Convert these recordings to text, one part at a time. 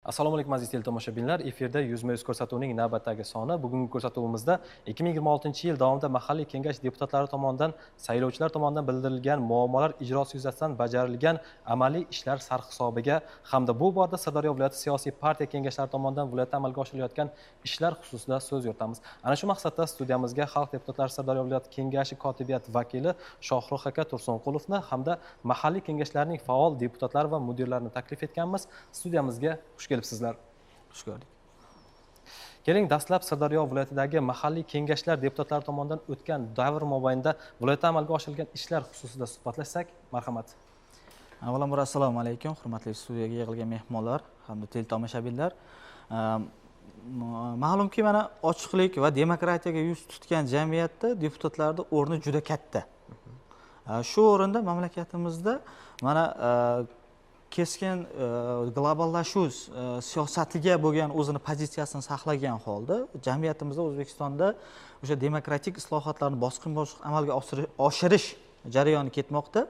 Assalomu alaykum aziz teletomoshabinlar. Efirda yuzma-yuz ko'rsatuvining navbatdagi soni. Bugungi ko'rsatuvimizda 2026-yil davomida mahalliy kengash deputatlari tomonidan saylovchilar tomonidan bildirilgan muammolar ijrosi yuzasidan bajarilgan amaliy ishlar sarhisobiga hamda bu borada Sirdaryo viloyati siyosiy partiya kengashlari tomonidan viloyatda amalga oshirilayotgan ishlar xususida so'z yuritamiz. Ana shu maqsadda studiyamizga Xalq deputatlari Sirdaryo viloyati kengashi kotibiyat vakili Shohruh aka Tursunqulovni hamda mahalliy kengashlarning faol deputatlari va mudirlarini taklif etganmiz. Studiyamizga xush kelibsizlar. Xush ko'rdik. Keling, dastlab Sirdaryo viloyatidagi mahalliy kengashlar deputatlari tomonidan o'tgan davr mobaynida viloyatda amalga oshirilgan ishlar xususida suhbatlashsak, marhamat. Avvalambor assalomu alaykum, hurmatli studiyaga yig'ilgan mehmonlar hamda teletomoshabinlar. Ma'lumki, mana ochiqlik va demokratiyaga yuz tutgan jamiyatda deputatlarning o'rni juda katta. Shu o'rinda mamlakatimizda mana keskin globallashuv siyosatiga bo'lgan o'zini pozitsiyasini saqlagan holda jamiyatimizda O'zbekistonda o'sha demokratik islohotlarni bosqin-bosqin amalga oshirish jarayoni ketmoqda.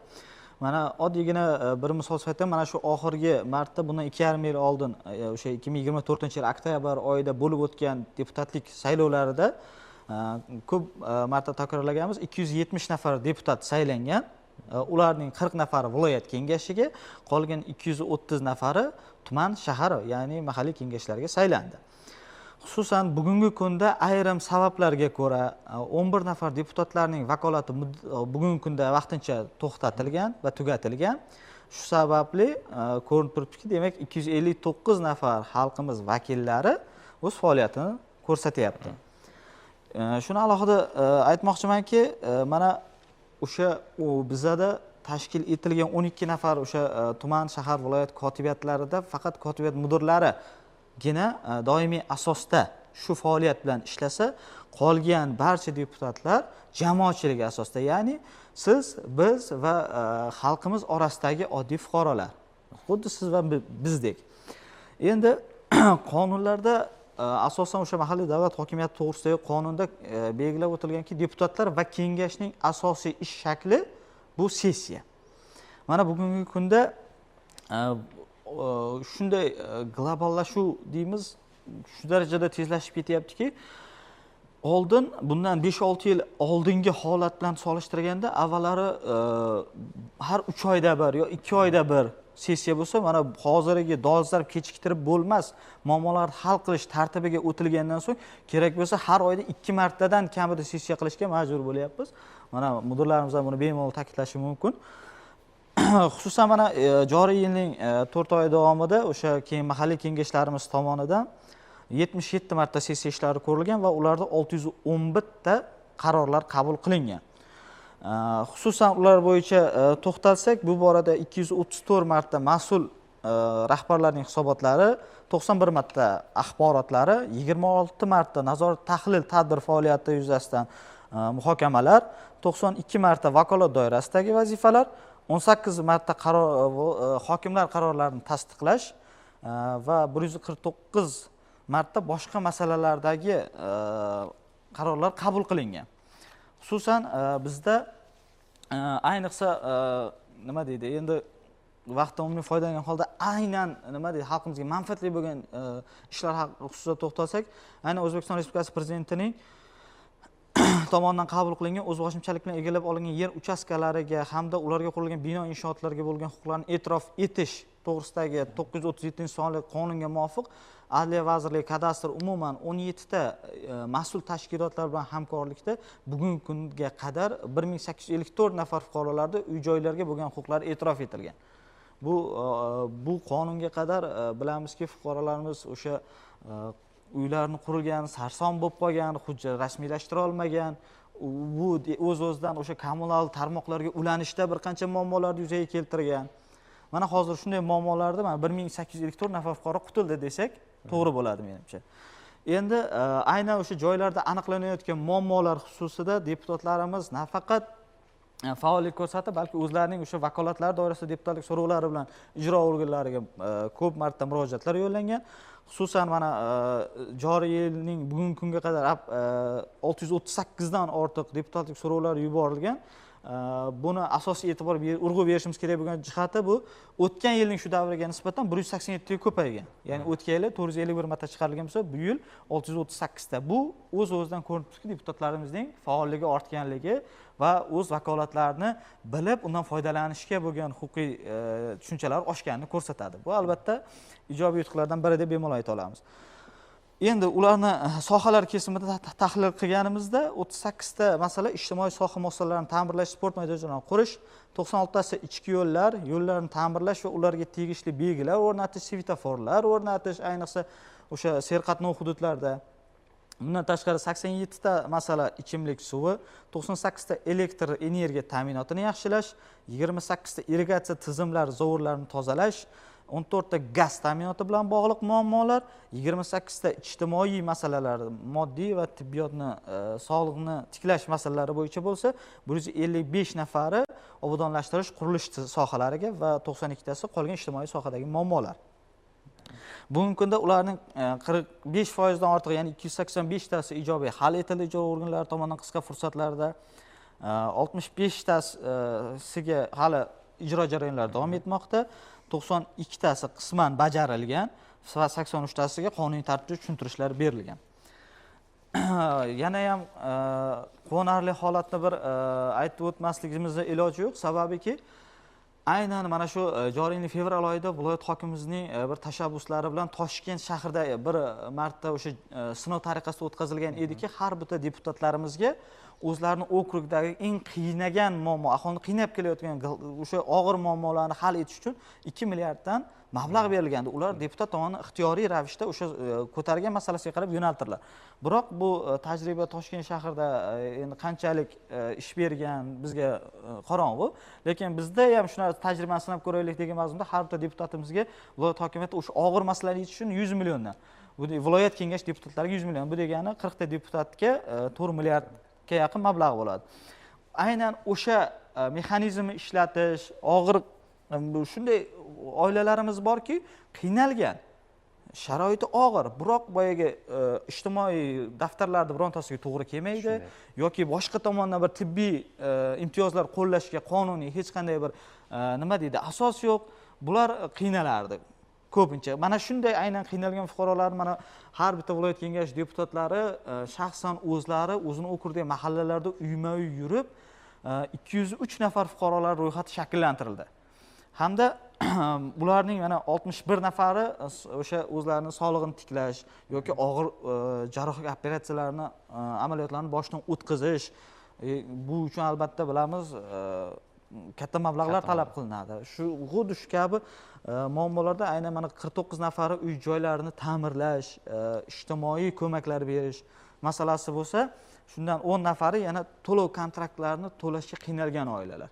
Mana oddiygina bir misol sifatida mana shu oxirgi martda bundan 2,5 yil oldin o'sha 2024-yil oktyabr oyida bo'lib o'tgan deputatlik saylovlarida ko'p marta takrorlaganmiz, 270 nafar deputat saylangan. Ularning 40 nafari viloyat kengashiga, qolgan 230 nafari tuman, shahar, ya'ni mahalliy kengashlarga saylandi. Xususan bugungi kunda ayrim sabablarga ko'ra 11 nafar deputatlarning vakolati bugungi kunda vaqtincha to'xtatilgan va tugatilgan. Shu sababli ko'rinib turibdiki, demak 259 nafar xalqimiz vakillari o'z faoliyatini ko'rsatyapti. Shuni alohida aytmoqchimanki, mana o'sha bizada tashkil etilgan 12 nafar o'sha tuman, shahar, viloyat kotibiyatlarida faqat kotibiyat mudirlarigina doimiy asosda shu faoliyat bilan ishlasa, qolgan barcha deputatlar jamoatchilik asosida, ya'ni siz, biz va xalqimiz orasidagi oddiy fuqarolar, xuddi siz va bizdek. Endi qonunlarda asosan o'sha mahalliy davlat hokimiyati to'g'risidagi qonunda belgilab o'tilganki, deputatlar va kengashning asosiy ish shakli bu sessiya. Mana bugungi kunda shunday globallashuv deymiz, shu darajada tezlashib ketyaptiki, oldin bundan 5-6 yil oldingi holat bilan solishtirganda avvallari har 3 oyda bir yo 2 oyda bir sessiya bo'lsa, mana hozirgi dolzarb kechiktirib bo'lmas muammolarni hal qilish tartibiga o'tilgandan so'ng kerak bo'lsa har oyda 2 martadan kamida sessiya qilishga majbur bo'lyapmiz. Mana mudirlarimiz ham buni bemalol ta'kidlashi mumkin. Xususan mana joriy yilning 4 oy davomida o'sha keyin mahalliy kengashlarimiz tomonidan 77 marta sessiya ishlari ko'rilgan va ularda 611 ta qarorlar qabul qilingan. Xususan ular bo'yicha to'xtalsak, bu borada 234 marta mas'ul rahbarlarning hisobotlari, 91 marta axborotlari, 26 marta nazorat tahlil tadbir faoliyati yuzasidan muhokamalar, 92 marta vakolat doirasidagi vazifalar, 18 marta hokimlar qarorlarini tasdiqlash va 149 marta boshqa masalalardagi qarorlar qabul qilingan. Xususan bizda ayniqsa nima deydi, endi vaqtdan umumiy foydalangan holda aynan nima deydi, xalqimizga manfaatli bo'lgan ishlar xususida to'xtalsak, aynan O'zbekiston Respublikasi Prezidentining tomonidan qabul qilingan o'zboshimchalik bilan egallab olingan yer uchastkalariga hamda ularga qurilgan bino inshootlarga bo'lgan huquqlarni e'tirof etish to'g'risidagi 937-sonli qonunga muvofiq Adliya vazirligi, kadastr umuman 17 ta mas'ul tashkilotlar bilan hamkorlikda bugungi kunga qadar 1854 nafar fuqarolarda uy-joylarga bo'lgan huquqlari e'tirof etilgan. Bu qonunga qadar bilamizki, fuqarolarimiz o'sha uylarni qurilgan, sarson bo'lib qolgan, hujjat rasmiylashtira olmagan, bu o'z-o'zidan o'sha kommunal tarmoqlarga ulanishda bir qancha muammolarni yuzaga keltirgan. Mana hozir shunday muammolarda mana 1854 nafar fuqaro qutuldi desak, to'g'ri bo'ladi menimcha. Endi aynan o'sha joylarda aniqlanayotgan muammolar xususida deputatlarimiz nafaqat faollik ko'rsatib, balki o'zlarining o'sha vakolatlari doirasida deputatlik so'rovlari bilan ijro organlariga ko'p marta murojaatlar yo'llangan. Xususan mana joriy yilning bugungi kunga qadar 638 dan ortiq deputatlik so'rovlari yuborilgan. buni asosiy e'tibor urg'u berishimiz kerak bo'lgan jihati bu o'tgan yilning shu davriga nisbatan 187 ga ko'paygan. Ya'ni o'tgan yili 451 marta chiqarilgan bo'lsa, bu yil 638 ta. Bu o'z-o'zidan ko'rinib turibdi deputatlarimizning faolligi ortganligi va o'z vakolatlarini bilib, undan foydalanishga bo'lgan huquqiy tushunchalar oshganini ko'rsatadi. Bu albatta ijobiy yutuqlardan biri deb bemalol ayta olamiz. Endi ularni sohalar kesimida tahlil qilganimizda 38 ta masala ijtimoiy soha muassasalarini ta'mirlash, sport maydonchalarini qurish, 96 tasi ichki yo'llar, yo'llarni ta'mirlash va ularga tegishli belgilar o'rnatish, svetoforlar o'rnatish, ayniqsa o'sha serqatnov hududlarda. Bundan tashqari 87 ta masala ichimlik suvi, 98 ta elektr energiya ta'minotini yaxshilash, 28 ta irrigatsiya tizimlari zovurlarini tozalash, 14 ta gaz ta'minoti bilan bog'liq muammolar, 28 ta ijtimoiy masalalar, moddiy va tibbiyotni, sog'liqni tiklash masalalari bo'yicha bo'lsa, 155 nafari obodonlashtirish, qurilish sohalariga va 92 tasi qolgan ijtimoiy sohadagi muammolar. Bugungi kunda ularning 45% dan ortiq, ya'ni 285 tasi ijobiy hal etildi ijro organlari tomonidan qisqa fursatlarda, 65 tasiga hali ijro jarayonlari davom etmoqda. 92 tasi qisman bajarilgan va 83 tasiga qonuniy tartibda tushuntirishlar berilgan. Yana ham quvonarli holatni bir aytib o'tmasligimizda iloji yo'q, sababiki aynan mana shu joriy yil fevral oyida viloyat hokimimizning bir tashabbuslari bilan Toshkent shahrida bir marta o'sha sinov tariqasida o'tkazilgan ediki, har bitta deputatlarimizga o'zlarining okrugdagi eng qiynagan muammo, aholini qiynab kelayotgan o'sha og'ir muammolarni hal etish uchun 2 milliarddan mablag' berilgandi. Ular deputat tomonidan ixtiyoriy ravishda o'sha ko'targan masalasiga qarab yo'naltiriladi. Biroq bu tajriba Toshkent shahrida endi qanchalik ish bergan bizga qorong'u, lekin bizda ham shuna tajribani sinab ko'raylik degan mazmunda har bitta deputatimizga viloyat hokimiyati o'sha og'ir masalalar yechish uchun 100 milliondan, bu viloyat kengash deputatlariga 100 million, bu degani 40 ta deputatga 4 milliardga yaqin mablag' bo'ladi. Aynan o'sha mexanizmni ishlatish, og'ir shunday oilalarimiz borki, qiynalgan, sharoiti og'ir, biroq boyaga ijtimoiy daftarlarda birontasiga to'g'ri kelmaydi yoki boshqa tomondan bir tibbiy imtiyozlar qo'llashga qonuniy hech qanday bir nima deydi, asos yo'q. Bular qiynalardi ko'pincha. Mana shunday aynan qiynalgan fuqarolar mana har bitta viloyat kengash deputatlari shaxsan o'zini okurdagi mahallalarda uyma-uy yurib 203 nafar fuqarolar ro'yxati shakllantirildi. Hamda bularning mana 61 nafari o'sha o'zlarining sog'lig'ini tiklash yoki og'ir jarrohlik operatsiyalarini, amaliyotlarni boshdan o'tkazish, bu uchun albatta bilamiz katta mablag'lar talab qilinadi. Xuddi shu kabi muammolarda aynan mana 49 nafari uy joylarini ta'mirlash, ijtimoiy ko'maklar berish masalasi bo'lsa, shundan 10 nafari yana to'lov kontraktlarini to'lashga qiynalgan oilalar.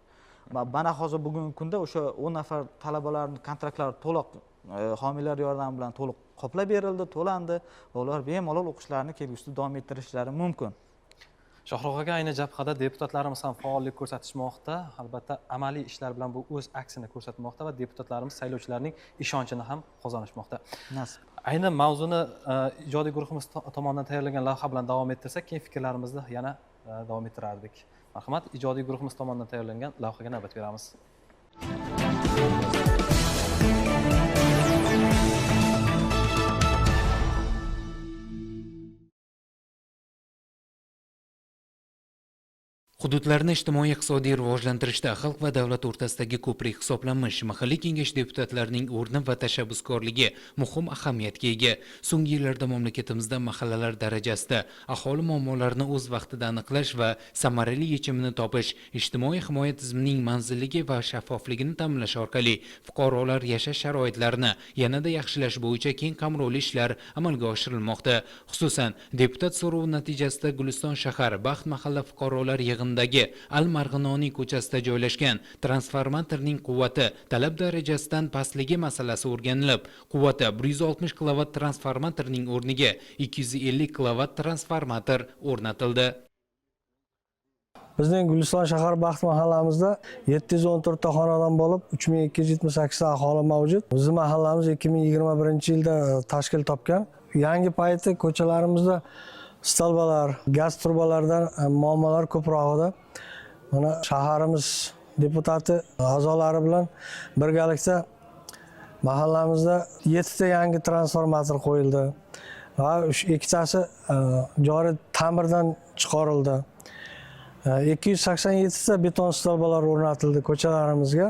Mana hozir bugungi kunda o'sha 10 nafar talabalarning kontraktlari to'liq homiylar yordami bilan to'liq qoplab berildi, to'landi va ular bemalol o'qishlarini kelgusida davom ettirishlari mumkin. Shohruh aka, ayni jabhada deputatlarimiz ham faollik ko'rsatishmoqda. Albatta, amaliy ishlar bilan bu o'z aksini ko'rsatmoqda va deputatlarimiz saylovchilarning ishonchini ham qozonishmoqda. Nasib. Ayni mavzuni ijodiy guruhimiz tomonidan tayyorlangan lavha bilan davom ettirsak, keyin fikrlarimizni yana davom ettirardik. Marhamat, ijodiy guruhimiz tomonidan tayyorlangan lavhaga navbat beramiz. Hududlarni ijtimoiy-iqtisodiy rivojlantirishda xalq va davlat o'rtasidagi ko'prik hisoblanmish mahalliy kengash deputatlarining o'rni va tashabbuskorligi muhim ahamiyatga ega. So'nggi yillarda mamlakatimizda mahallalar darajasida aholi muammolarini o'z vaqtida aniqlash va samarali yechimini topish, ijtimoiy himoya tizimining manzilligi va shaffofligini ta'minlash orqali fuqarolar yashash sharoitlarini yanada yaxshilash bo'yicha keng qamrovli ishlar amalga oshirilmoqda. Xususan, deputat so'rovi natijasida Guliston shahar Baxt mahalla fuqarolar yig'inidagi Al-Marg'inoniy ko'chasida joylashgan transformatorning quvvati talab darajasidan pastligi masalasi o'rganilib, quvvati 160 kW transformatorning o'rniga 250 kW transformator o'rnatildi. Bizning Guliston shahar Baxt mahallamizda 714 ta xonadon bo'lib, 3278 ta aholi mavjud. Bizning mahallamiz 2021-yilda tashkil topgan. Yangi payti ko'chalarimizda stolbalar, gaz turbalaridan muammolar ko'proq edi. mana shaharimiz deputati a'zolari bilan birgalikda mahallamizda 7 ta yangi transformator qo'yildi va ikkitasi joriy ta'mirdan chiqarildi. 287 ta beton stolbalar o'rnatildi ko'chalarimizga.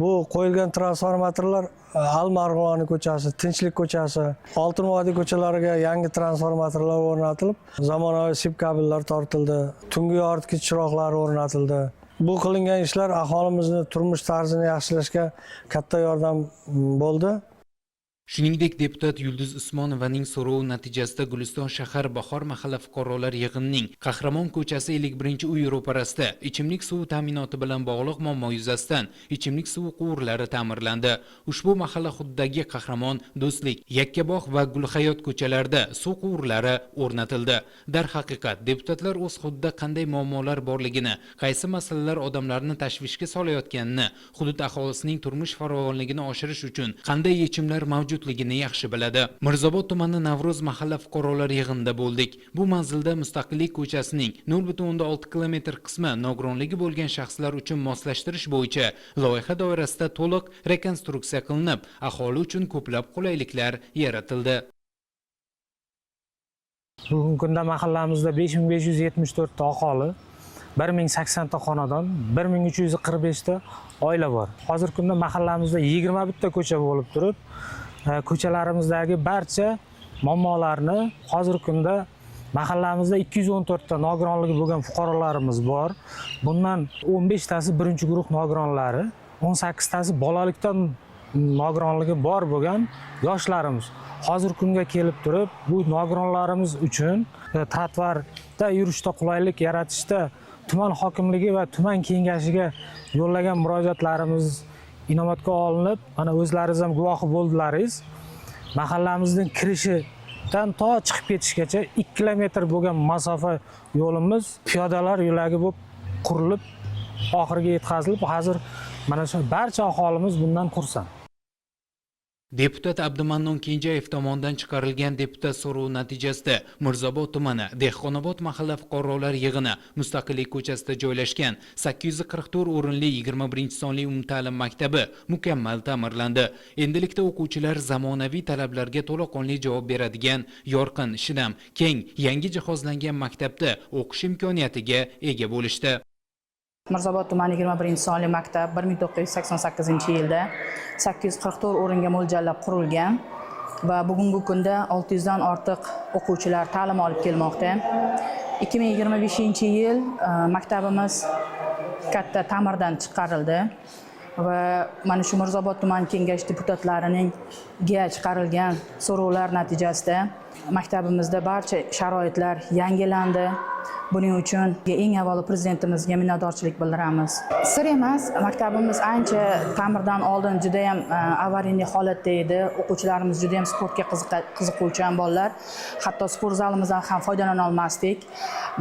Bu qo'yilgan transformatorlar Al-Marg'iloni ko'chasi, Tinchlik ko'chasi, Oltin vodiy ko'chalariga yangi transformatorlar o'rnatilib, zamonaviy sip kabellar tortildi, tungi yoritgich chiroqlar o'rnatildi. Bu qilingan ishlar aholimizni turmush tarzini yaxshilashga katta yordam bo'ldi. Shuningdek, deputat Yulduz Usmonovaning so'rovi natijasida Guliston shahar Bahor mahalla fuqarolar yig'inining Qahramon ko'chasi 51-uy ro'parasida ichimlik suvi ta'minoti bilan bog'liq muammo yuzasidan ichimlik suvi quvurlari ta'mirlandi. Ushbu mahalla hududidagi Qahramon, Do'stlik, Yakkabog' va Gulhayot ko'chalarida suv quvurlari o'rnatildi. Darhaqiqat, deputatlar o'z hududida qanday muammolar borligini, qaysi masalalar odamlarni tashvishga solayotganini, hudud aholisining turmush farovonligini oshirish uchun qanday yechimlar mavjud ligini yaxshi biladi. Mirzobod tumani Navro'z mahalla fuqarolar yig'inida bo'ldik. Bu manzilda Mustaqillik ko'chasining 0.6 kilometr qismi nogironligi bo'lgan shaxslar uchun moslashtirish bo'yicha loyiha doirasida to'liq rekonstruksiya qilinib, aholi uchun ko'plab qulayliklar yaratildi. Bugungi kunda mahallamizda 5574 ta aholi, 1080 ta xonadon, 1345 ta oila bor. Hozirgi kunda mahallamizda 21 ta ko'cha bo'lib turib, ko'chalarimizdagi barcha muammolarni hozirgi kunda mahallamizda 214 ta nogironligi bo'lgan fuqarolarimiz bor. Bundan 15 tasi birinchi guruh nogironlari, 18 tasi bolalikdan nogironligi bor bo'lgan yoshlarimiz. Hozirgi kunga kelib turib, bu nogironlarimiz uchun trotuarda yurishda qulaylik yaratishda tuman hokimligi va tuman kengashiga yo'llagan murojaatlarimiz inobatga olinib, mana o'zlaringiz ham guvohi bo'ldilaringiz. Mahallamizning kirishidan to chiqib ketishgacha 2 kilometr bo'lgan masofa yo'limiz piyodalar yo'lagi bo'lib qurilib, oxiriga yetkazilib, hozir mana shu barcha aholimiz bundan xursand. Deputat Abdumannon Kenjayev tomonidan chiqarilgan deputat so'rovi natijasida Mirzobod tumani Dehqonobod mahalla fuqarolar yig'ini Mustaqillik ko'chasida joylashgan 844 o'rinli 21-sonli umumta'lim maktabi mukammal ta'mirlandi. Endilikda o'quvchilar zamonaviy talablarga to'laqonli javob beradigan, yorqin, shinam, keng, yangi jihozlangan maktabda o'qish imkoniyatiga ega bo'lishdi. Mirzobod tumani 21-sonli maktab 1988-yilda 844 o'ringa mo'ljallab qurilgan va bugungi kunda 600 dan ortiq o'quvchilar ta'lim olib kelmoqda. 2025-yil maktabimiz katta ta'mirdan chiqarildi va mana shu Mirzobod tuman kengashi deputatlarining chiqarilgan so'rovlar natijasida maktabimizda barcha sharoitlar yangilandi. Buning uchun eng avvalo prezidentimizga minnatdorchilik bildiramiz. Sir emas, maktabimiz ancha ta'mirdan oldin juda ham avariyli holatda edi. O'quvchilarimiz juda ham sportga qiziquvchan bolalar. Hatto sport zalimizdan ham foydalana olmasdik.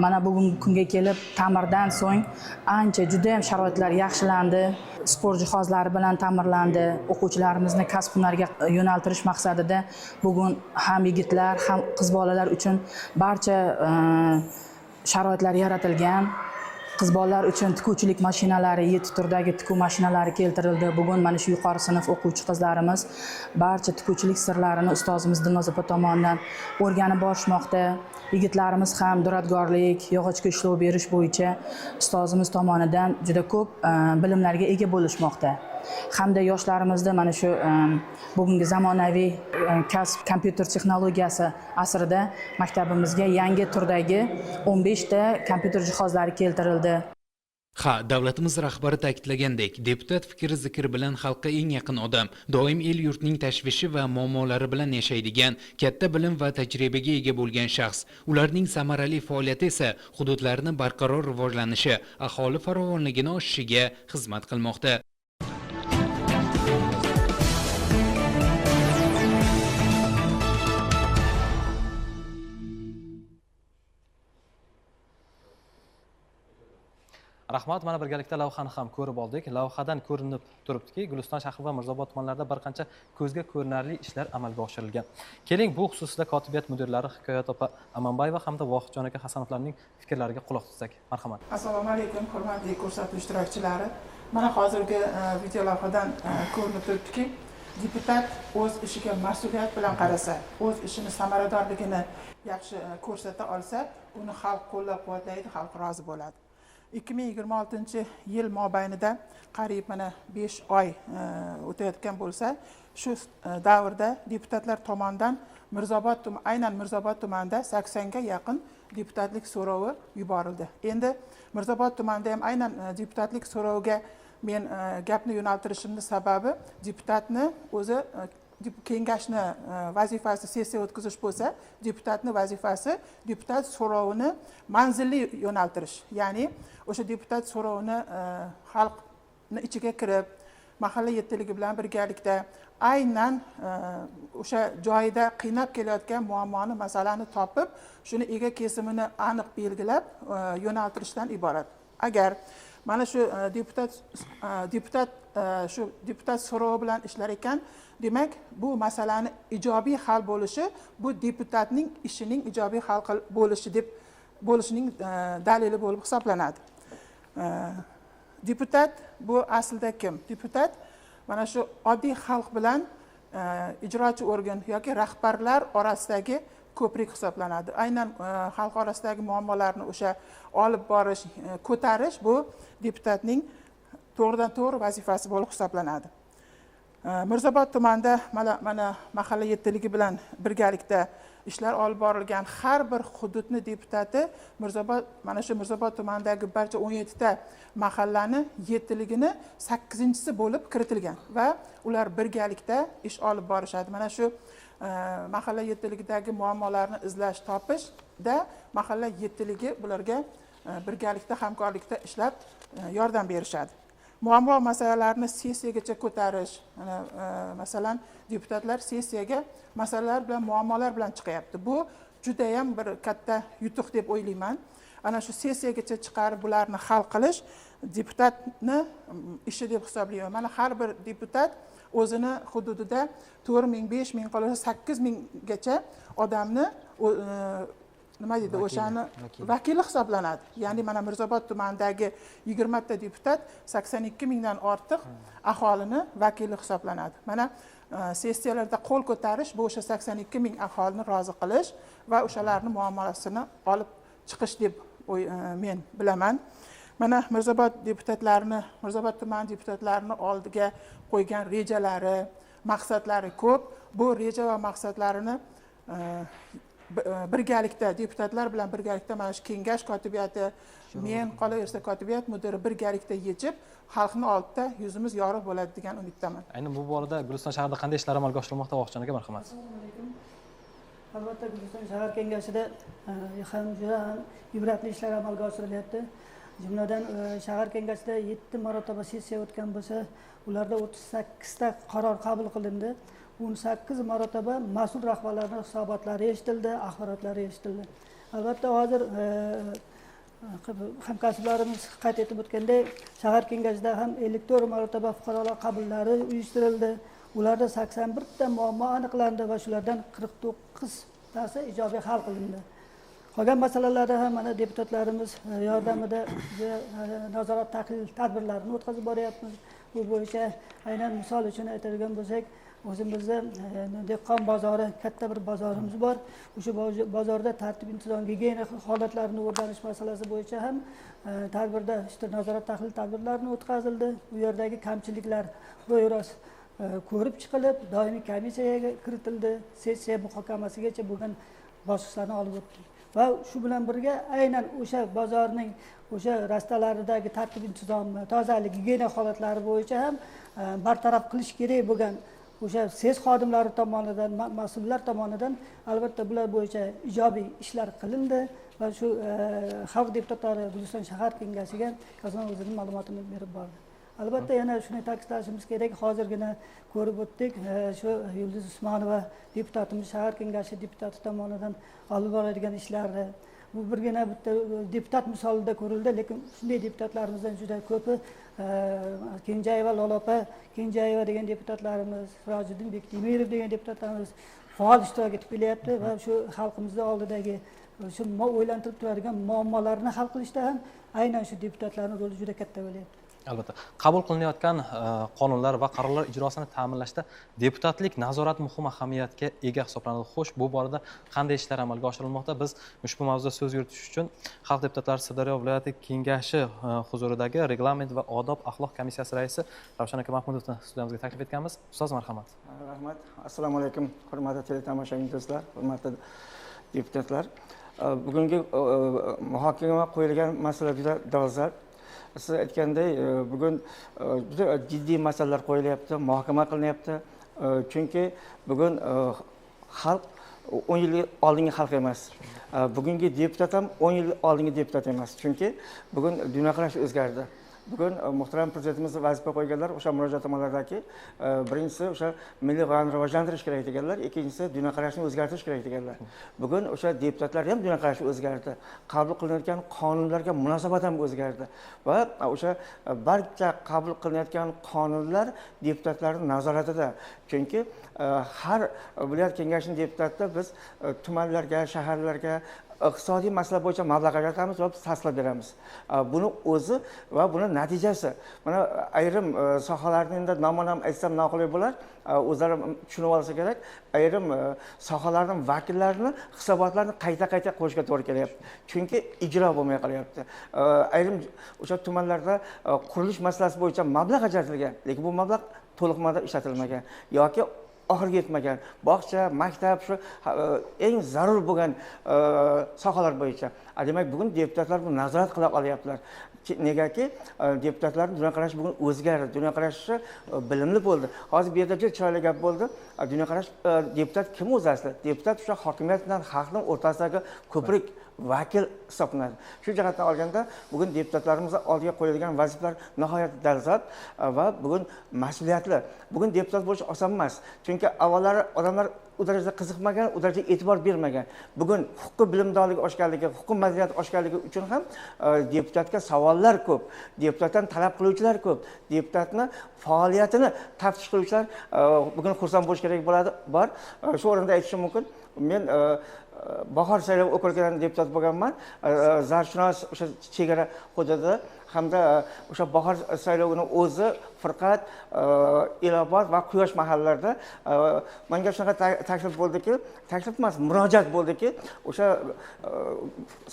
Mana bugungi kunga kelib ta'mirdan so'ng ancha juda ham sharoitlar yaxshilandi. Sport jihozlari bilan ta'mirlandi. O'quvchilarimizni kasb hunarga yo'naltirish maqsadida bugun ham yigitlar, ham qiz bolalar uchun barcha sharoitlar yaratilgan. Qiz bolalar uchun tikuvchilik mashinalari, 7 turdagi tikuv mashinalari keltirildi. Bugun mana shu yuqori sinf o'quvchi qizlarimiz barcha tikuvchilik sirlarini ustozimiz Dilnoz opa tomonidan o'rganib borishmoqda. Yigitlarimiz ham duradgorlik, yog'ochga ishlov berish bo'yicha ustozimiz tomonidan juda ko'p bilimlarga ega bo'lishmoqda. Hamda yoshlarimizni mana shu bugungi zamonaviy kasb kompyuter texnologiyasi asrida maktabimizga yangi turdagi 15 ta kompyuter jihozlari keltirildi. Davlatimiz rahbari ta'kidlagandek, deputat fikri zikr bilan xalqqa eng yaqin odam, doim el yurtning tashvishi va muammolari bilan yashaydigan, katta bilim va tajribaga ega bo'lgan shaxs. Ularning samarali faoliyati esa hududlarni barqaror rivojlanishi, aholi farovonligini oshishiga xizmat qilmoqda. Rahmat, mana birgalikda lavhani ham ko'rib oldik. Lavhadan ko'rinib turibdiki, Guliston shahri va Mirzobod tumanlarida bir qancha ko'zga ko'rinarli ishlar amalga oshirilgan. Keling, bu xususida kotibiyat mudirlari Hikoyat opa Amanbayeva hamda Vohidjon aka Hasanovlarning fikrlariga quloq tutsak. Marhamat. Assalomu alaykum, hurmatli ko'rsatuv ishtirokchilari. Mana hozirgi video lavhadan ko'rinib turibdiki, deputat o'z ishiga mas'uliyat bilan qarasa, o'z ishini samaradorligini yaxshi ko'rsata olsa, uni xalq qo'llab-quvvatlaydi, xalq rozi bo'ladi. 2026-yil mobaynida qariyb mana 5 oy o'tayotgan bo'lsa, shu davrda deputatlar tomonidan aynan Mirzobod tumanida 80 ga yaqin deputatlik so'rovi yuborildi. Endi Mirzobod tumanida ham aynan deputatlik so'roviga men gapni yo'naltirishimning sababi deputatni o'zi kengashni vazifasi sessiya o'tkazish bo'lsa, deputatning vazifasi deputat so'rovini manzilli yo'naltirish. Ya'ni o'sha deputat so'rovini xalqning ichiga kirib, mahalla yettiligi bilan birgalikda aynan o'sha joyida qiynab kelayotgan muammoni, masalani topib, shuni ega kesimini aniq belgilab yo'naltirishdan iborat. Agar mana shu deputat so'rovi bilan ishlar ekan, demak, bu masalani ijobiy hal bo'lishi, bu deputatning ishining ijobiy hal bo'lishining dalili bo'lib hisoblanadi. Deputat bu aslida kim? Deputat mana shu oddiy xalq bilan ijrochi organ yoki rahbarlar orasidagi ko'prik hisoblanadi. Aynan xalq orasidagi muammolarni o'sha olib borish, ko'tarish bu deputatning to'g'ridan-to'g'ri vazifasi bo'lib hisoblanadi. Mirzobod tumanida mana mahalla yettiligi bilan birgalikda ishlar olib borilgan har bir hududni deputati mana shu Mirzobod tumanidagi barcha 17 ta mahallani yettiligini 8-chisi bo'lib kiritilgan va ular birgalikda ish olib borishadi. Mana shu mahalla yettiligidagi muammolarni izlash, topishda mahalla yettiligi bularga birgalikda hamkorlikda ishlab yordam berishadi. Muammo masalalarni sessiyagacha ko'tarish, masalan, deputatlar sessiyaga masalalar bilan, muammolar bilan chiqyapti. Bu juda ham bir katta yutuq deb o'ylayman. Ana shu sessiyagacha chiqarib bularni hal qilish deputatni ishi deb hisoblayman. Mana har bir deputat o'zini hududida 4000, 5000 qolsa 8000 gacha odamni nima deydi, o'shani vakili hisoblanadi. Ya'ni mana Mirzobod tumanidagi 20 ta deputat 82 mingdan ortiq aholini vakili hisoblanadi. Mana sessiyalarda qo'l ko'tarish bu o'sha 82 ming aholini rozi qilish va o'shalarning muammosini olib chiqish deb men bilaman. Mana Mirzobod tuman deputatlarini oldiga qo'ygan rejalari, maqsadlari ko'p. Bu reja va maqsadlarini birgalikda deputatlar bilan birgalikda mana shu kengash kotibiyati, men qolaversa kotibiyat mudiri birgalikda yechib, xalqni oldida yuzimiz yorug' bo'ladi degan umiddaman. Aynan bu borada Guliston shahrida qanday ishlar amalga oshirilmoqda, Vohidjon aka, marhamat. Assalomu alaykum. Albatta, Guliston shahar kengashida ham juda ibratli ishlar amalga oshirilyapti. Jumladan shahar kengashida 7 marotaba sessiya o'tgan bo'lsa, ularda 38 ta qaror qabul qilindi. 18 marotaba mas'ul rahbarlarning hisobotlari eshitildi, axborotlari eshitildi. Albatta, hozir hamkasblarimiz qayd etib o'tgandek, shahar kengashida ham 54 marotaba fuqarolar qabullari uyushtirildi. Ularda 81 ta muammo aniqlandi va shulardan 49 tasi ijobiy hal qilindi. Qolgan masalalarda ham mana deputatlarimiz yordamida nazorat tahlil tadbirlarini o'tkazib boryapmiz. Bu bo'yicha aynan misol uchun aytadigan bo'lsak, o'zimizda dehqon bozori, katta bir bozorimiz bor. O'sha bozorda tartib intizom, gigiyena holatlarini o'rganish masalasi bo'yicha ham tadbirda nazorat tahlil tadbirlarini o'tkazildi. Bu yerdagi kamchiliklar ro'yros ko'rib chiqilib, doimiy komissiyaga kiritildi. Sessiya muhokamasigacha bo'lgan bosqichlarni olib o'tdi. Va shu bilan birga aynan o'sha bozorning o'sha rastalaridagi tartib intizom, tozalik, gigiyena holatlari bo'yicha ham bartaraf qilish kerak bo'lgan o'sha SES xodimlari tomonidan, mas'ullar tomonidan albatta bular bo'yicha ijobiy ishlar qilindi va shu xalq deputatlari Guliston shahar kengashiga o'zining ma'lumotini berib bordi. Albatta, yana shuni ta'kidlashimiz kerak, hozirgina ko'rib o'tdik, shu Yulduz Usmonova deputatimiz shahar kengashi deputati tomonidan olib boradigan ishlarni bu birgina bitta deputat misolida ko'rildi, lekin shunday deputatlarimizdan juda ko'pi Kenjayeva Lolopa, Kenjayeva degan deputatlarimiz, Sirojiddin Bektemirov degan deputatlarimiz faol ishtirok etib kelyapti va shu xalqimizni oldidagi shu o'ylantirib turadigan muammolarni hal qilishda ham aynan shu deputatlarning roli juda katta bo'lyapti. Albatta, qabul qilinayotgan qonunlar va qarorlar ijrosini ta'minlashda deputatlik nazorati muhim ahamiyatga ega hisoblanadi. Xo'sh, bu borada qanday ishlar amalga oshirilmoqda? Biz ushbu mavzuda so'z yuritish uchun Xalq deputatlari Sirdaryo viloyati kengashi huzuridagi Reglament va odob axloq komissiyasi raisi Ravshan aka Mahmudovni studiyamizga taklif etganmiz. Ustoz, marhamat. Rahmat. Assalomu alaykum, hurmatli teletomoshabin do'stlar, hurmatli deputatlar. Bugungi muhokama qo'yilgan masala juda dolzarb. Siz aytgandek, bugun juda jiddiy masalalar qo'yilyapti, muhokama qilinyapti. Chunki bugun xalq 10 yil oldingi xalq emas. Bugungi deputat ham 10 yil oldingi deputat emas. Chunki bugun dunyoqarash o'zgardi. Bugun muhtaram prezidentimiz vazifa qo'yganlar o'sha murojaatnomalardagi birinchisi o'sha milliy g'oyani rivojlantirish kerak deganlar, ikkinchisi dunyoqarashni o'zgartirish kerak deganlar. Bugun o'sha deputatlar ham dunyoqarashi o'zgardi. Qabul qilinayotgan qonunlarga munosabat ham o'zgardi va o'sha barcha qabul qilinayotgan qonunlar deputatlarning nazoratida. Chunki har viloyat kengashining deputati biz tumanlarga, shaharlarga iqtisodiy masala bo'yicha mablag' ajratamiz va tasdiqlab beramiz. Buni o'zi va buni natijasi. Mana ayrim sohalarni endi nomini ham aytsam noqulay bo'lar. O'zlari tushunib olsa kerak. Ayrim sohalarning vakillarini hisobotlarni qayta qo'yishga to'g'ri kelyapti. Chunki ijro bo'lmay qolyapti. Ayrim o'sha tumanlarda qurilish masalasi bo'yicha mablag' ajratilgan, lekin bu mablag' to'liq ma'noda ishlatilmagan yoki oxirgi yetmagan. Bog'cha, maktab shu eng zarur bo'lgan sohalar bo'yicha. Demak, bugun deputatlar buni nazorat qila olyaptilar. Negaki deputatlarning dunyoqarashi bugun o'zgardi. Dunyoqarashi bilimli bo'ldi. Hozir bu yerda juda chiroyli gap bo'ldi. Dunyoqarash deputat kim o'zi asli? Deputat o'sha hokimiyat bilan xalqning o'rtasidagi ko'prik vakil hisoblanadi. Shu jihatdan olganda bugun deputatlarimiz oldiga qo'yilgan vazifalar nihoyat dolzarb va bugun mas'uliyatli. Bugun deputat bo'lish oson emas. Chunki avvallari odamlar u darajada qiziqmagan, u darajada e'tibor bermagan. Bugun huquqiy bilimdorlik oshganligi, huquqiy madaniyat oshganligi uchun ham deputatga savollar ko'p, deputatdan talab qiluvchilar ko'p, deputatni faoliyatini taftish qiluvchilar bugun xursand bo'lish kerak bo'ladi. Bor. Shu o'rinda aytishim mumkin. Men bahor saylov okrugida deputat bo'lganman. Zarshunos o'sha chegara hududida hamda o'sha bahor saylovining o'zi faqat Elobod va Quyosh mahallalarida menga shunaqa taklif bo'ldiki, taklif emas, murojaat bo'ldiki, o'sha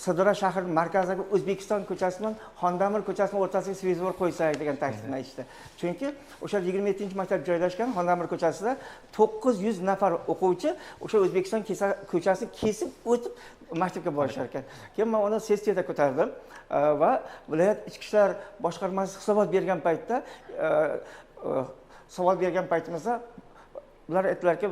Sirdaryo shahrining markazidagi O'zbekiston ko'chasi bilan Xondamir ko'chasining o'rtasiga svetofor qo'ysak degan taklifni aytishdi. Chunki o'sha 27-maktab joylashgan Xondamir ko'chasida 900 nafar o'quvchi o'sha O'zbekiston ko'chasini kesib o'tib maktabga borishar ekan. Keyin men uni sessiyada ko'tardim va viloyat ichki ishlar boshqarmasi hisobot bergan paytda savol bergan paytimizda ular aytdilarki,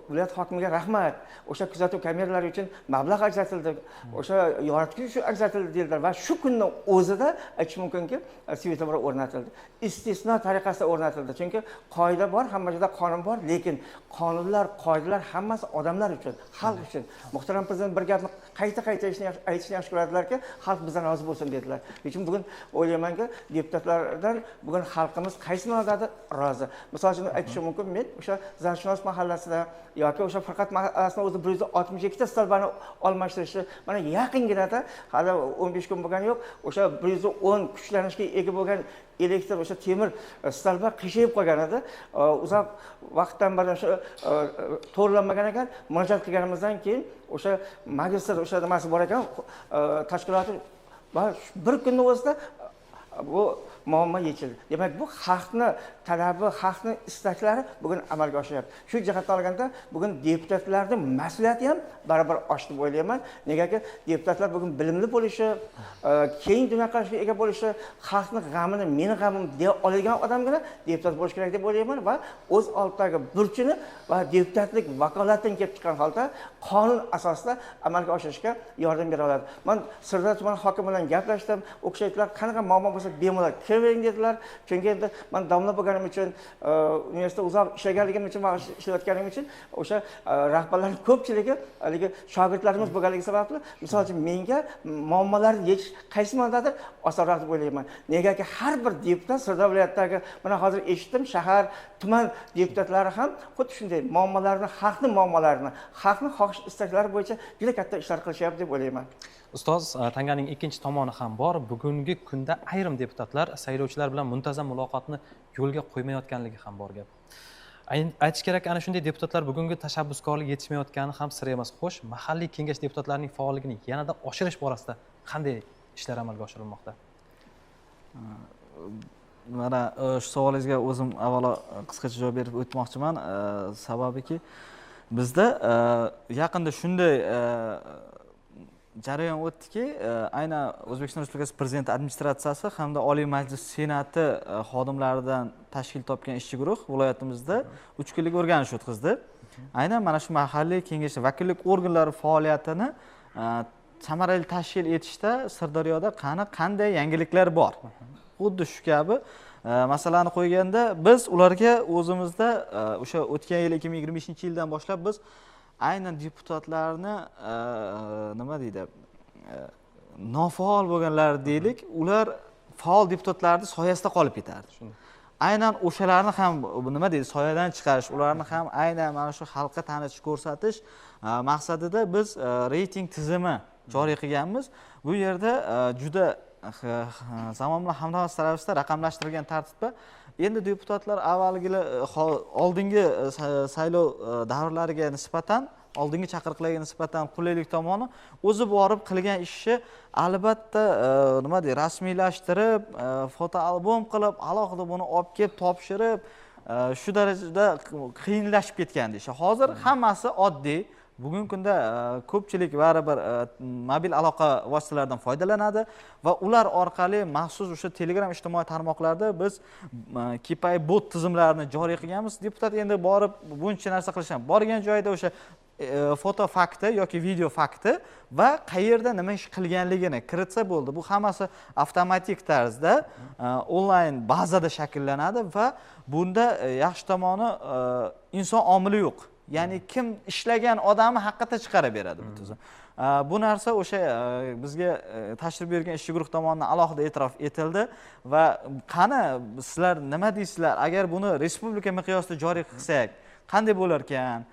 viloyat hokimiga rahmat. O'sha kuzatuv kameralari uchun mablag' ajratildi. O'sha yoritgich uchun ajratildi dedilar va shu kunning o'zida aytish mumkinki, svetofor o'rnatildi. Istisno tariqasida o'rnatildi. Chunki qoida bor, hamma joyda qonun bor, lekin qonunlar, qoidalar hammasi odamlar uchun, xalq uchun. Muhtaram prezident bir gapni qayta aytishni yaxshi ko'radilarki, xalq bizdan rozi bo'lsin dedilar. Chunki bugun o'ylaymanki, deputatlardan bugun xalqimiz qaysi ma'noda rozi. Misol uchun aytishim mumkin, men o'sha Zarshunos mahallasida yoki o'sha faqat mahalasida o'zi 162 ta stolbani almashtirishi mana yaqinginada hali 15 kun bo'lgani yo'q, o'sha 110 kuchlanishga ega bo'lgan elektr o'sha temir stolba qiyshayib qolgan edi. Uzoq vaqtdan beri o'sha to'g'rilanmagan ekan. Murojaat qilganimizdan keyin o'sha magistr o'sha nimasi bor ekan, tashkiloti va bir kunning o'zida bu muammo yechildi. Demak, bu xalqni talabi, xalqni istaklari bugun amalga oshiryapti. Shu jihatdan olganda bugun deputatlarning mas'uliyati ham barabar oshdi deb o'ylayman. Negaki deputatlar bugun bilimli bo'lishi, keng dunyoqarashga ega bo'lishi, xalqning g'amini meni g'amim deya oladigan odamgina deputat bo'lish kerak deb o'ylayman va o'z oldidagi burchini va deputatlik vakolatidan kelib chiqqan holda qonun asosida amalga oshirishga yordam bera oladi. Men Sirdaryo tumani hokimi bilan gaplashdim. U kishi aytdilar, qanaqa muammo bo'lsa bemalol ishlamang dedilar. Chunki endi men domla bo'lganim uchun, universitetda uzoq ishlaganligim uchun, va ishlayotganim uchun o'sha rahbarlarning ko'pchiligi haligi shogirdlarimiz bo'lganligi sababli, misol uchun menga muammolarni yechish qaysi ma'nodadir osonroq deb o'ylayman. Negaki har bir deputat Sirdaryo viloyatidagi, mana hozir eshitdim, shahar, tuman deputatlari ham xuddi shunday muammolarni, xalqning xohish istaklari bo'yicha juda katta ishlar qilishyapti deb o'ylayman. Ustoz, tanganing ikkinchi tomoni ham bor. Bugungi kunda ayrim deputatlar saylovchilar bilan muntazam muloqotni yo'lga qo'ymayotganligi ham bor gap. Aytish kerak, ana shunday deputatlar bugungi tashabbuskorlik yetishmayotgani ham sir emas. Xo'sh, mahalliy kengash deputatlarining faolligini yanada oshirish borasida qanday ishlar amalga oshirilmoqda? Mana shu savolingizga o'zim avvalo qisqacha javob berib o'tmoqchiman. Sababiki bizda yaqinda shunday jarayon o'tdiki, aynan O'zbekiston Respublikasi Prezidenti administratsiyasi hamda Oliy Majlis Senati xodimlaridan tashkil topgan ishchi guruh viloyatimizda 3 kunlik o'rganish o'tkazdi. Aynan mana shu mahalliy kengash vakillik organlari faoliyatini samarali tashkil etishda Sirdaryoda qanday yangiliklar bor? Xuddi shu kabi masalani qo'yganda biz ularga o'zimizda o'sha o'tgan yil 2025-yildan boshlab biz aynan deputatlarni nima deydi, nofaol bo'lganlar deylik, ular faol deputatlarning soyasida qolib ketardi. Aynan o'shalarni ham nima deydi, soyadan chiqarish, ularni ham aynan mana shu xalqqa tanitish, ko'rsatish maqsadida biz reyting tizimi joriy qilganmiz. Bu yerda juda zamon bilan hamnavas ravishda raqamlashtirilgan tartibda endi deputatlar oldingi saylov davrlariga nisbatan, oldingi chaqiriqlarga nisbatan qulaylik tomoni o'zi borib qilgan ishi albatta nima deydi, rasmiylashtirib, fotoalbom qilib, alohida buni olib kelib topshirib, shu darajada qiyinlashib ketgandi ishi. Hozir hammasi oddiy. Bugungi kunda ko'pchilik baribir mobil aloqa vositalaridan foydalanadi va ular orqali maxsus o'sha Telegram ijtimoiy tarmoqlarda biz KPI bot tizimlarini joriy qilganmiz. Deputat endi borib buncha narsa qilishdan borgan joyda o'sha foto fakti yoki video fakti va qayerda nima ish qilganligini kiritsa bo'ldi. Bu hammasi avtomatik tarzda onlayn bazada shakllanadi va bunda yaxshi tomoni inson omili yo'q. Ya'ni kim ishlagan odamni haqiqatda chiqarib beradi bu tizim. Bu narsa o'sha bizga tashrif bergan ishchi guruh tomonidan alohida e'tirof etildi va qani sizlar nima deysizlar, agar buni respublika miqyosida joriy qilsak qanday bo'lar ekan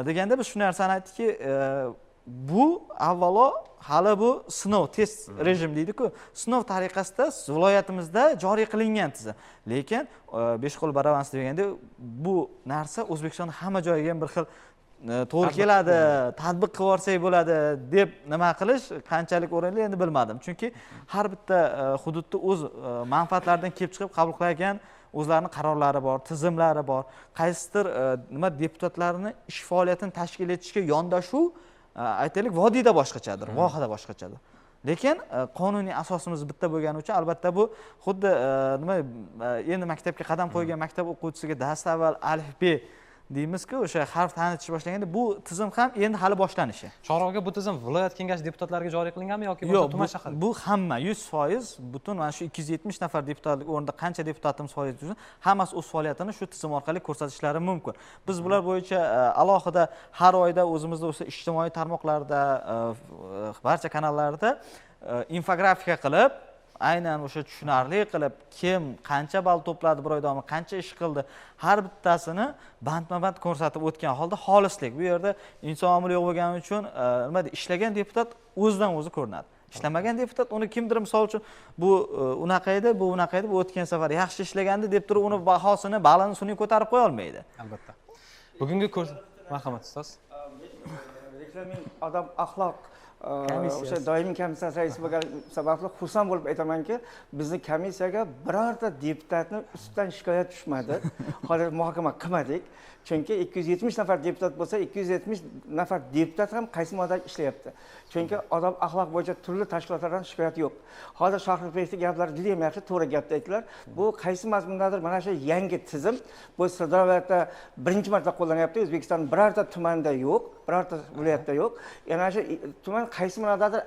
deganda biz shu narsani aytdikki, bu avvalo hali bu sinov, test rejim deydi-ku, sinov tariqasida viloyatimizda joriy qilingan tizim. Lekin besh qo'l baravansi deganda bu narsa O'zbekistonning hamma joyiga bir xil to'g'ri keladi, tatbiq qilib yorsak bo'ladi deb nima qilish qanchalik o'rinli endi bilmadim. Chunki har bitta hududda o'z manfaatlaridan kelib chiqib qabul qilingan o'zlarining qarorlari bor, tizimlari bor. Qaysidir nima deputatlarni ish faoliyatini tashkil etishga yondashuv aytaylik vodiyda boshqachadir, vohada boshqachadir. Lekin qonuniy asosimiz bitta bo'lgani uchun albatta bu xuddi nima endi maktabga qadam qo'ygan maktab o'quvchisiga dastavval alifbe deymiz-ku, o'sha harf tanitish boshlaganda bu tizim ham endi hali boshlanishi. Chorvoqda bu tizim viloyat kengash deputatlariga joriy qilinganmi yoki boshqa tuman shahar? Bu hamma 100% butun mana shu 270 nafar deputatlik o'rnida qancha deputatimiz faoliyat yuritsin, hammasi o'z faoliyatini shu tizim orqali ko'rsatishlari mumkin. Biz bular bo'yicha alohida har oyda o'zimizda o'sha ijtimoiy tarmoqlarda, barcha kanallarda infografika qilib, aynan o'sha tushunarli qilib, kim qancha ball to'pladi bir oy davomida, qancha ish qildi, har bittasini bandma-band ko'rsatib o'tgan holda xolislik. Bu yerda inson omili yo'q bo'lgani uchun nima deydi, ishlagan deputat o'zidan o'zi ko'rinadi. Ishlamagan deputat uni kimdir misol uchun bu unaqa edi, bu unaqa edi, bu o'tgan safar yaxshi ishlagandi deb turib uni bahosini, balini sun'iy ko'tarib qo'ya olmaydi. Albatta. Bugungi marhamat ustoz. Reklamin odam axloq o'sha doimiy komissiya raisi bo'lgani sababli xursand bo'lib aytamanki, bizning komissiyaga birorta deputatni ustidan shikoyat tushmadi. Hozir muhokama qilmadik. Chunki 270 nafar deputat bo'lsa, 270 nafar deputat ham qaysi modda ishlayapti. Chunki odam axloq bo'yicha turli tashkilotlardan shikoyat yo'q. Hozir Shohruxbekning gaplari juda ham yaxshi, to'g'ri gapni aytdilar. Bu qaysi mazmundadir mana shu yangi tizim bu Sirdaryo viloyatida birinchi marta qo'llanyapti. O'zbekiston birorta tumanda yo'q, birorta viloyatda yo'q. Yana shu tuman qaysi ma'nodadir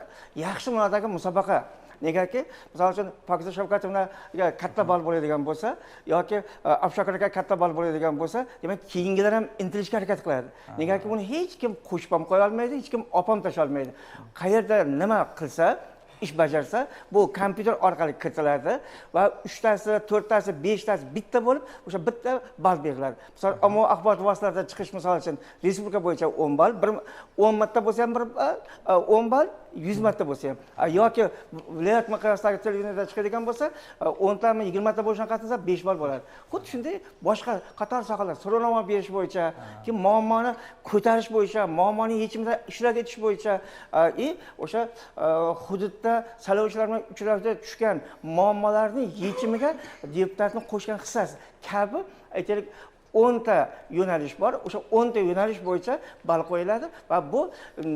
yaxshi ma'nodagi musobaqa Negaki, misol uchun Pokiza Shavkatovnaga katta ball bo'ladigan bo'lsa yoki Abshakirga katta ball bo'ladigan bo'lsa, demak keyingilar ham intilishga harakat qiladi. Negaki buni hech kim qo'shib ham qo'ya olmaydi, hech kim opam tasha olmaydi. Qayerda nima qilsa ish bajarsa, bu kompyuter orqali kiritiladi va 3 tasi, 4 tasi, 5 tasi bitta bo'lib, o'sha bitta ball beriladi. Misol, ommaviy axborot vositalarida chiqish misol uchun respublika bo'yicha 10 ball, 10 marta bo'lsa ham 10 ball, 100 marta bo'lsa ham yoki viloyat miqyosidagi televideniyada chiqadigan bo'lsa 10 tami 20 marta bo'lishdan qatnasa 5 ball bo'ladi. Xuddi shunday boshqa qator sohalar so'rovnoma berish bo'yicha, kim muammoni ko'tarish bo'yicha, muammoning yechimida ishtirok etish bo'yicha o'sha hududda saylovchilar bilan uchrashuvda tushgan muammolarning yechimiga deputatning qo'shgan hissasi kabi aytaylik 10 ta yo'nalish bor. O'sha 10 ta yo'nalish bo'yicha ball qo'yiladi va bu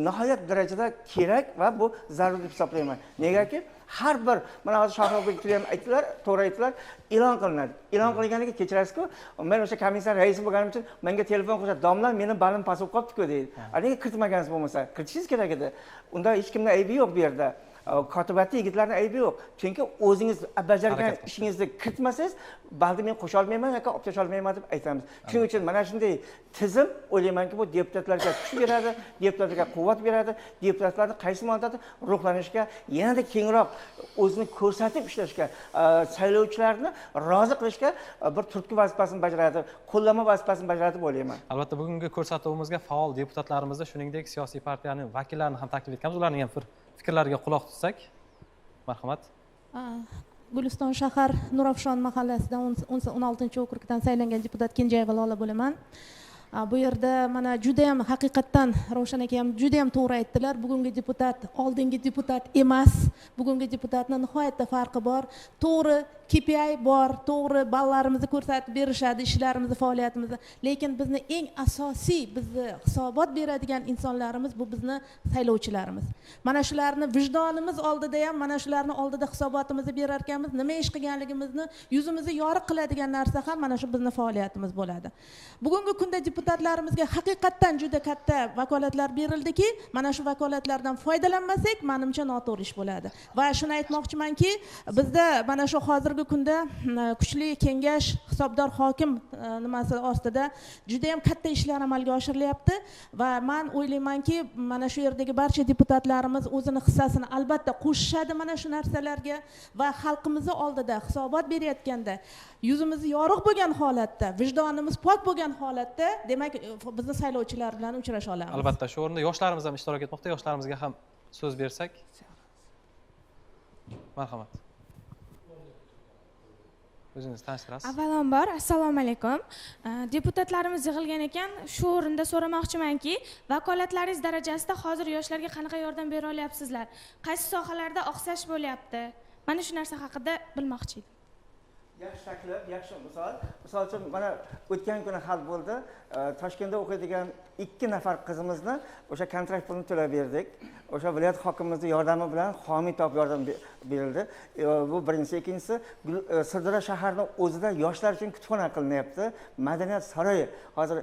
nihoyat darajada kerak va bu zarur deb hisoblayman. Negaki har bir mana hozir Shohruxbek ham aytdilar, to'g'ri aytdilar, e'lon qilinadi. E'lon qilinganiga kechirasiz-ku, men o'sha komissiya raisi bo'lganim uchun menga telefon qilishadi, "Domla, meni ballim past bo'lib qolibdi-ku" deydi. Nega kiritmagansiz bo'lmasa? Kiritishingiz kerak edi. Unda hech kimning aybi yo'q bu yerda. Kotibatli yigitlarning aybi yo'q. Chunki o'zingiz bajargan ishingizni kiritmasangiz, balni men qo'sha olmayman yoki olib tasha olmayman deb aytamiz. Shuning uchun mana shunday tizim o'ylaymanki, bu deputatlarga kuch beradi, deputatlarga quvvat beradi, deputatlarni qaysi modada ruhlanishga, yanada kengroq o'zini ko'rsatib ishlashga, saylovchilarni rozi qilishga bir turtki vazifasini bajaradi, qo'llama vazifasini bajaradi deb o'ylayman. Albatta bugungi ko'rsatuvimizga faol deputatlarimizni, shuningdek siyosiy partiyaning vakillarini ham taklif etganmiz. Ularning ham fikrlariga quloq tutsak, marhamat. Guliston shahar Nurafshon mahallasidan 16-okrugdan saylangan deputat Kenjayeva Lola bo'laman. Bu yerda mana juda ham haqiqatdan Ravshan aka ham juda ham to'g'ri aytdilar. Bugungi deputat oldingi deputat emas. Bugungi deputatning nihoyatda farqi bor. To'g'ri KPI bor, to'g'ri ballarimizni ko'rsatib berishadi, ishlarimizni, faoliyatimizni. Lekin bizni eng asosiy bizni hisobot beradigan insonlarimiz bu bizni saylovchilarimiz. Mana shularni vijdonimiz oldida ham, mana shularni oldida hisobotimizni berar ekanmiz, nima ish qilganligimizni yuzimizni yoriq qiladigan narsa ham mana shu bizning faoliyatimiz bo'ladi. Bugungi kunda deputatlarimizga haqiqatdan juda katta vakolatlar berildiki, mana shu vakolatlardan foydalanmasak, menimcha noto'g'ri ish bo'ladi. Va shuni aytmoqchimanki, bizda mana shu hozirgi kunda kuchli kengash, hisobdor hokim nimasi ostida juda ham katta ishlar amalga oshirilyapti va men o'ylaymanki, mana shu yerdagi barcha deputatlarimiz o'zini hissasini albatta qo'shishadi mana shu narsalarga va xalqimiz oldida hisobot berayotganda yuzimiz yorug' bo'lgan holatda, vijdonimiz pok bo'lgan holatda, demak bizni saylovchilar bilan uchrasha olamiz. Albatta shu o'rinda yoshlarimiz ham ishtirok etmoqda. Yoshlarimizga ham so'z bersak. Marhamat. O'zingizni tanishtirasiz. Avvalambor assalomu alaykum. Deputatlarimiz yig'ilgan ekan, shu o'rinda so'ramoqchimanki, vakolatlaringiz darajasida hozir yoshlarga qanaqa yordam bera olyapsizlar? Qaysi sohalarda oqsash bo'lyapti? Mana shu narsa haqida bilmoqchi edim. Yaxshi taklif, yaxshi misol. Misol uchun mana o'tgan kuni hal bo'ldi. Toshkentda o'qiydigan 2 nafar qizimizni o'sha kontrakt pulini to'lab berdik. O'sha viloyat hokimimizning yordami bilan homiy top yordam berildi. Bu birinchisi, ikkinchisi Sirdaryo shaharining o'zida yoshlar uchun kutubxona qilinyapti. Madaniyat saroyi hozir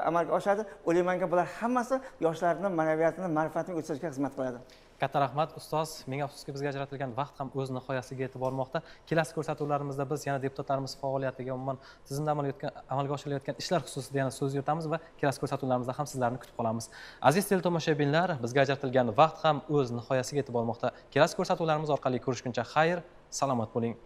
amalga oshadi. O'ylaymanki, bular hammasi yoshlarning ma'naviyatini, ma'rifatini o'stirishga xizmat qiladi. Katta rahmat ustoz. Menga afsuski bizga ajratilgan vaqt ham o'z nihoyasiga yetib bormoqda. Kelasi ko'rsatuvlarimizda biz yana deputatlarimiz faoliyatiga, umuman tizimda amalga oshirilayotgan ishlar xususida yana so'z yuritamiz va kelasi ko'rsatuvlarimizda ham sizlarni kutib qolamiz. Aziz teletomoshabinlar, bizga ajratilgan vaqt ham o'z nihoyasiga yetib bormoqda. Kelasi ko'rsatuvlarimiz orqali ko'rishguncha xayr, salomat bo'ling.